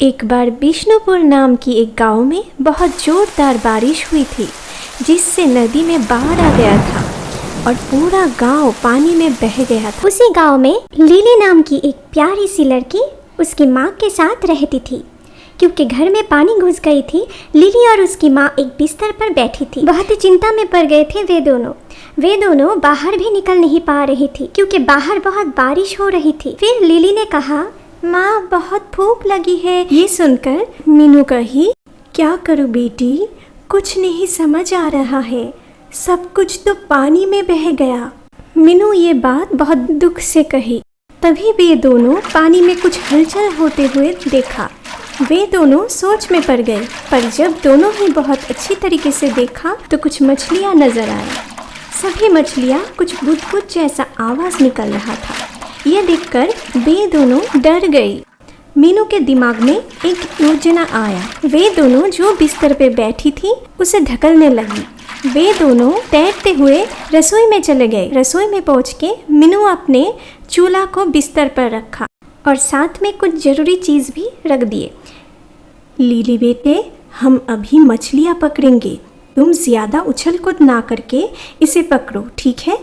एक बार विष्णुपुर नाम की एक गांव में बहुत जोरदार बारिश हुई थी, जिससे नदी में बाढ़ आ गया था और पूरा गांव पानी में बह गया था। उसी गांव में लिली नाम की एक प्यारी सी लड़की उसकी माँ के साथ रहती थी। क्योंकि घर में पानी घुस गई थी, लिली और उसकी माँ एक बिस्तर पर बैठी थी। बहुत ही चिंता में पड़ गए थे वे दोनों बाहर भी निकल नहीं पा रही थी, क्योंकि बाहर बहुत बारिश हो रही थी। फिर लिली ने कहा, माँ बहुत भूख लगी है। ये सुनकर मीनू कही, क्या करूँ बेटी, कुछ नहीं समझ आ रहा है, सब कुछ तो पानी में बह गया। मीनू ये बात बहुत दुख से कही। तभी वे दोनों पानी में कुछ हलचल होते हुए देखा। वे दोनों सोच में पड़ गए, पर जब दोनों ही बहुत अच्छी तरीके से देखा तो कुछ मछलियाँ नजर आई। सभी मछलियाँ कुछ बुदबुद जैसा आवाज़ निकल रहा था। ये देखकर वे दोनों डर गई। मीनू के दिमाग में एक योजना आया। वे दोनों जो बिस्तर पे बैठी थी उसे धकेलने लगी। वे दोनों तैरते हुए रसोई में चले गए। रसोई में पहुंच के मीनू अपने चूल्हा को बिस्तर पर रखा और साथ में कुछ ज़रूरी चीज़ भी रख दिए। लिली बेटे, हम अभी मछलियाँ पकड़ेंगे, तुम ज़्यादा उछल कूद ना करके इसे पकड़ो, ठीक है?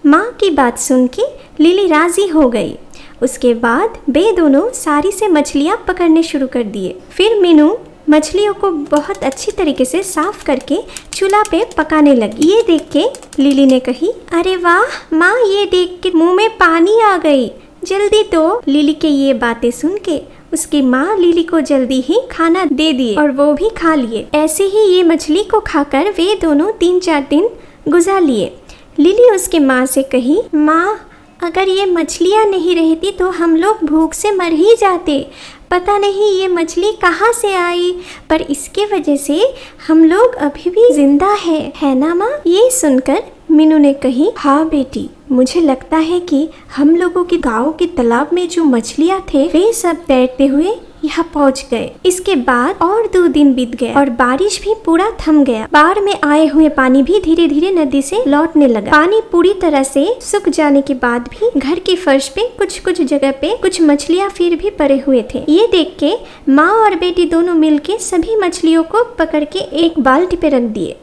माँ की बात सुन के लिली राज़ी हो गई। उसके बाद वे दोनों सारी से मछलियाँ पकड़ने शुरू कर दिए। फिर मीनू मछलियों को बहुत अच्छी तरीके से साफ करके चूल्हा पे पकाने लगी। ये देख के लिली ने कही, अरे वाह माँ, ये देख के मुंह में पानी आ गई, जल्दी दो। लिली के ये बातें सुन के उसकी माँ लिली को जल्दी ही खाना दे दिए और वो भी खा लिए। ऐसे ही ये मछली को खाकर वे दोनों 3-4 दिन गुजार लिए। लिली उसकी माँ से कही, माँ अगर ये मछलियाँ नहीं रहती तो हम लोग भूख से मर ही जाते। पता नहीं ये मछली कहाँ से आई, पर इसके वजह से हम लोग अभी भी जिंदा है ना माँ? ये सुनकर मीनू ने कही, हाँ बेटी, मुझे लगता है कि हम लोगों के गांव के तालाब में जो मछलियाँ थे वे सब तैरते हुए यहाँ पहुँच गए। इसके बाद और 2 दिन बीत गए और बारिश भी पूरा थम गया। बाढ़ में आए हुए पानी भी धीरे धीरे नदी से लौटने लगा। पानी पूरी तरह से सूख जाने के बाद भी घर की फर्श पे कुछ जगह पे कुछ मछलियाँ फिर भी पड़े हुए थे। ये देख के माँ और बेटी दोनों मिलके सभी मछलियों को पकड़ के एक बाल्टी पे रख दिए।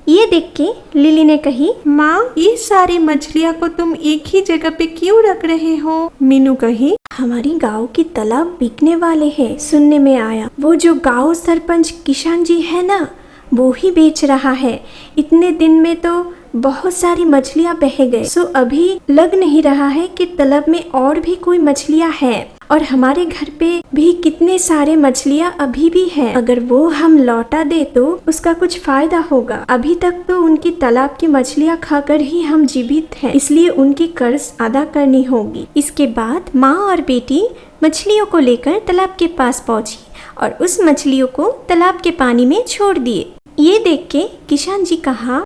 ये देख के लिली ने कही, माँ ये सारी मछलियाँ को तुम एक ही जगह पे क्यों रख रहे हो? मीनू कही, हमारी गांव की तालाब बिकने वाले हैं, सुनने में आया। वो जो गांव सरपंच किशन जी है ना, वो ही बेच रहा है। इतने दिन में तो बहुत सारी मछलियाँ बह गए, सो अभी लग नहीं रहा है कि तालाब में और भी कोई मछलियाँ है और हमारे घर पे भी कितने सारे मछलियाँ अभी भी हैं। अगर वो हम लौटा दे तो उसका कुछ फायदा होगा। अभी तक तो उनकी तालाब की मछलियाँ खाकर ही हम जीवित हैं, इसलिए उनकी कर्ज अदा करनी होगी। इसके बाद माँ और बेटी मछलियों को लेकर तालाब के पास पहुँची और उस मछलियों को तालाब के पानी में छोड़ दिए। ये देख के किशन जी कहा,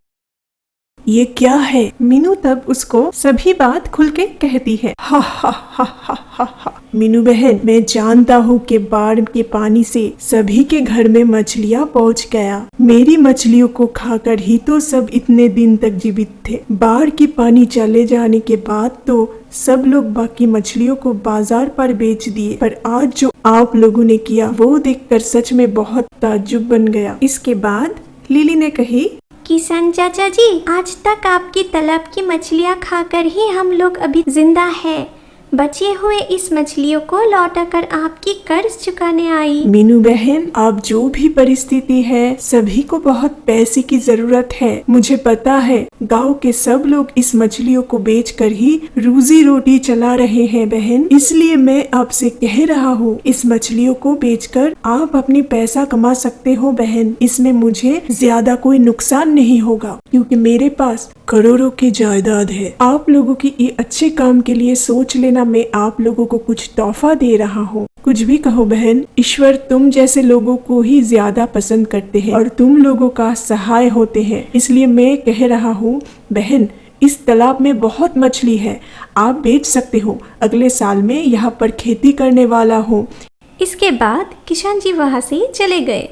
ये क्या है? मीनू तब उसको सभी बात खुल के कहती है, हा हा हा हा हा हा। मीनू बहन, मैं जानता हूँ कि बाढ़ के पानी से सभी के घर में मछलियाँ पहुँच गया। मेरी मछलियों को खाकर ही तो सब इतने दिन तक जीवित थे। बाढ़ के पानी चले जाने के बाद तो सब लोग बाकी मछलियों को बाजार पर बेच दिए, पर आज जो आप लोगों ने किया वो देखकर सच में बहुत ताज्जुब बन गया। इसके बाद लिली ने कही, किशन चाचा जी, आज तक आपकी तालाब की मछलियाँ खाकर ही हम लोग अभी जिंदा है। बचे हुए इस मछलियों को लौटाकर आपकी कर्ज चुकाने आई। मीनू बहन, आप जो भी परिस्थिति है, सभी को बहुत पैसे की जरूरत है। मुझे पता है गांव के सब लोग इस मछलियों को बेचकर ही रोजी रोटी चला रहे हैं बहन, इसलिए मैं आपसे कह रहा हूँ इस मछलियों को बेचकर आप अपनी पैसा कमा सकते हो बहन। इसमें मुझे ज्यादा कोई नुकसान नहीं होगा, क्योंकि मेरे पास करोड़ों की जायदाद है। आप लोगों की ये अच्छे काम के लिए सोच लेना, मैं आप लोगों को कुछ तोहफा दे रहा हूँ। कुछ भी कहो बहन, ईश्वर तुम जैसे लोगों को ही ज्यादा पसंद करते हैं और तुम लोगों का सहाय होते हैं। इसलिए मैं कह रहा हूँ बहन, इस तालाब में बहुत मछली है, आप बेच सकते हो। अगले साल में यहाँ पर खेती करने वाला हूँ। इसके बाद किशन जी वहाँ से चले गए।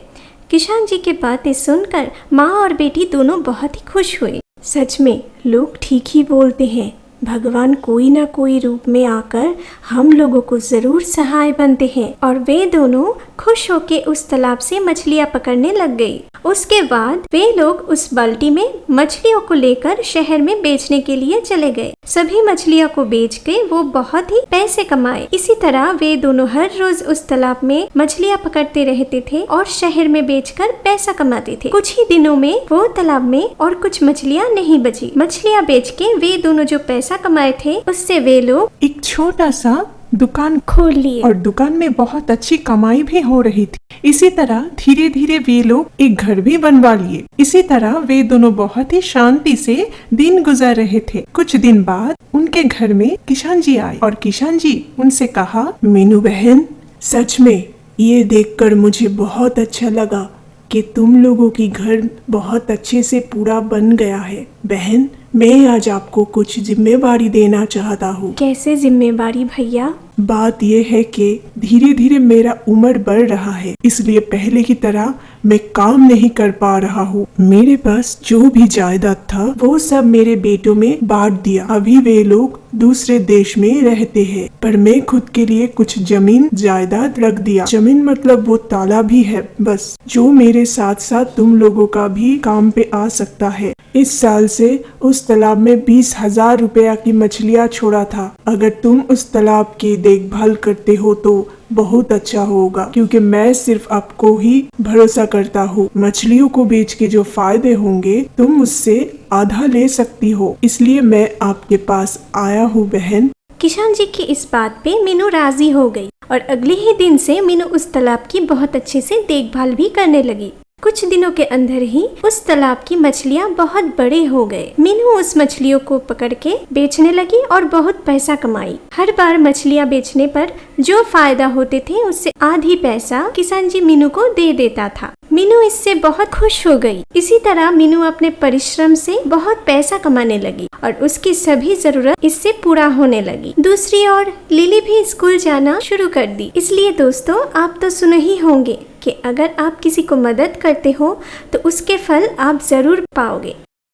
किशन जी की बातें सुनकर माँ और बेटी दोनों बहुत ही खुश हुए। सच में लोग ठीक ही बोलते हैं, भगवान कोई ना कोई रूप में आकर हम लोगों को जरूर सहाय बनते हैं। और वे दोनों खुश होके उस तालाब से मछलियाँ पकड़ने लग गई। उसके बाद वे लोग उस बाल्टी में मछलियों को लेकर शहर में बेचने के लिए चले गए। सभी मछलियों को बेच के वो बहुत ही पैसे कमाए। इसी तरह वे दोनों हर रोज उस तालाब में मछलियाँ पकड़ते रहते थे और शहर में बेचकर पैसा कमाते थे। कुछ ही दिनों में वो तालाब में और कुछ मछलियाँ नहीं बची। मछलियाँ बेच के वे दोनों जो पैसा कमाए थे उससे वे लोग एक छोटा सा दुकान खोल लिए और दुकान में बहुत अच्छी कमाई भी हो रही थी। इसी तरह धीरे धीरे वे लोग एक घर भी बनवा लिए। इसी तरह वे दोनों बहुत ही शांति से दिन गुजार रहे थे। कुछ दिन बाद उनके घर में किशन जी आए और किशन जी उनसे कहा, मीनू बहन, सच में ये देखकर मुझे बहुत अच्छा लगा कि तुम लोगों की घर बहुत अच्छे से पूरा बन गया है। बहन, मैं आज आपको कुछ जिम्मेवारी देना चाहता हूँ। कैसे जिम्मेवारी भैया? बात यह है कि धीरे धीरे मेरा उम्र बढ़ रहा है, इसलिए पहले की तरह मैं काम नहीं कर पा रहा हूँ। मेरे पास जो भी जायदाद था वो सब मेरे बेटों में बांट दिया। अभी वे लोग दूसरे देश में रहते हैं, पर मैं खुद के लिए कुछ जमीन जायदाद रख दिया। जमीन मतलब वो तालाब भी है बस, जो मेरे साथ साथ तुम लोगों का भी काम पे आ सकता है। इस साल से उस तालाब में 20,000 रुपया की मछलियाँ छोड़ा था। अगर तुम उस तालाब की देखभाल करते हो तो बहुत अच्छा होगा, क्योंकि मैं सिर्फ आपको ही भरोसा करता हूँ। मछलियों को बेच के जो फायदे होंगे तुम उससे आधा ले सकती हो, इसलिए मैं आपके पास आया हूँ बहन। किशन जी की इस बात पे मीनू राजी हो गई और अगले ही दिन से मीनू उस तालाब की बहुत अच्छे से देखभाल भी करने लगी। कुछ दिनों के अंदर ही उस तालाब की मछलियाँ बहुत बड़े हो गए। मीनू उस मछलियों को पकड़ के बेचने लगी और बहुत पैसा कमाई। हर बार मछलियाँ बेचने पर जो फायदा होते थे उससे आधी पैसा किशन जी मीनू को दे देता था। मीनू इससे बहुत खुश हो गई। इसी तरह मीनू अपने परिश्रम से बहुत पैसा कमाने लगी और उसकी सभी जरूरत इससे पूरा होने लगी। दूसरी ओर लिली भी स्कूल जाना शुरू कर दी। इसलिए दोस्तों, आप तो सुने ही होंगे कि अगर आप किसी को मदद करते हो तो उसके फल आप जरूर पाओगे।